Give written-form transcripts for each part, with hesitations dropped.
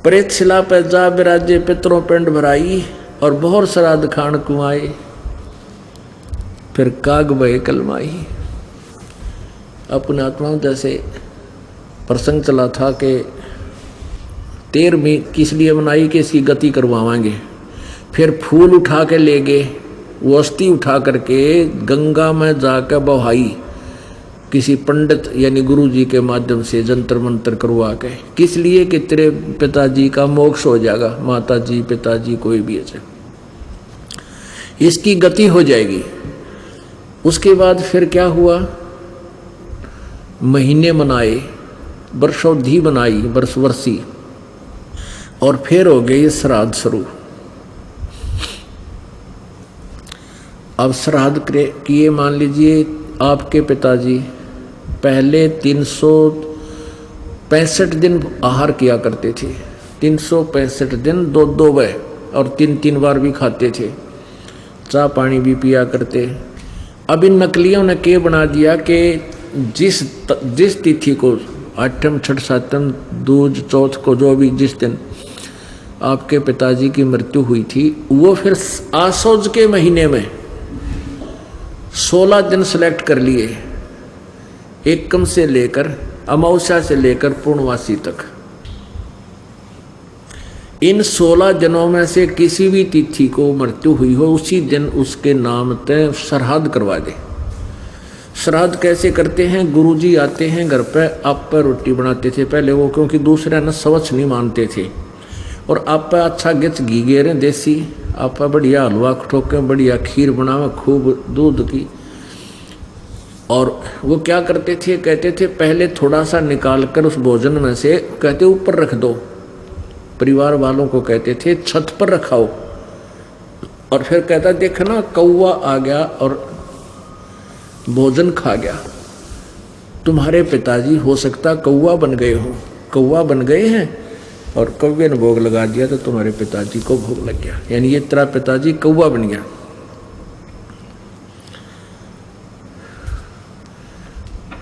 प्रेत शिला पे जा विराजे पितरों पिंड भराई और बहुत श्राद्ध खान कुआए फिर काग भय कलमाई। अपने आत्माओं जैसे प्रसंग चला था कि 13वीं किस लिए बनाई कि इसकी गति करवाएंगे। फिर फूल उठा के ले गए, वो अस्थि उठा करके गंगा में जाकर बहाई किसी पंडित यानी गुरु जी के माध्यम से जंतर मंत्र करवा के। किस लिए कि तेरे पिताजी का मोक्ष हो जाएगा, माता जी पिताजी कोई भी है, इसकी गति हो जाएगी। उसके बाद फिर क्या हुआ, महीने मनाए, वर्षोधि बनाई, वर्षी, और फिर हो गए श्राद्ध शुरू। अब श्राद्ध किए, मान लीजिए आपके पिताजी पहले 365 दिन आहार किया करते थे, 365 दिन 2 बार और 3 बार भी खाते थे, चाय पानी भी पिया करते। अब इन नकलियों ने क्या बना दिया कि जिस तिथि को 8म 6ठ 7म दूज चौथ को जो भी जिस दिन आपके पिताजी की मृत्यु हुई थी, वो फिर आसोज के महीने में 16 दिन सेलेक्ट कर लिए, एकम से लेकर अमावस्या से लेकर पूर्णवासी तक। इन 16 दिनों में से किसी भी तिथि को मृत्यु हुई हो उसी दिन उसके नाम तय श्राद्ध करवा दे। श्राद्ध कैसे करते हैं, गुरुजी आते हैं घर पे, आप पर रोटी बनाते थे पहले वो, क्योंकि दूसरे न स्वच्छ नहीं मानते थे, और आप पे अच्छा गिच घी गेरे देसी, आप बढ़िया हलवा ठोके, बढ़िया खीर बनावे खूब दूध की। और वो क्या करते थे, कहते थे पहले थोड़ा सा निकाल कर उस भोजन में से कहते ऊपर रख दो, परिवार वालों को कहते थे छत पर रखाओ। और फिर कहता देखना कौवा आ गया और भोजन खा गया, तुम्हारे पिताजी हो सकता कौवा बन गए हो, कौवा बन गए हैं और कौवे ने भोग लगा दिया तो तुम्हारे पिताजी को भोग लग गया, यानी ये तेरा पिताजी कौवा बन गया।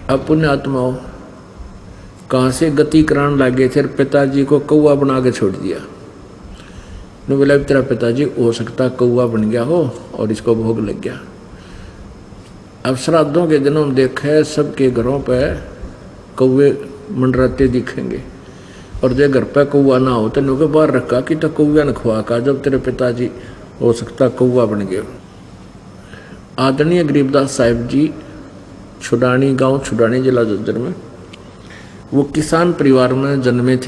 अब पुण्य आत्माओं कहाँ से गति कराने लगे थे, पिताजी को कौवा बना के छोड़ दिया। ने बोला तेरा पिताजी हो सकता कौवा बन गया हो और इसको भोग लग गया। अब श्राद्धों के दिनों में देखे सबके घरों पे कौवे मंडराते दिखेंगे, और जो घर पे कौवा ना हो तो नुके बाहर रखा कि तो कौवा न खुआ का, जब तेरे पिताजी हो सकता कौवा बन गए। आदरणीय गरीबदास साहिब जी छुडानी गांव, छुडानी जिला झज्जर में, वो किसान परिवार में जन्मे थे।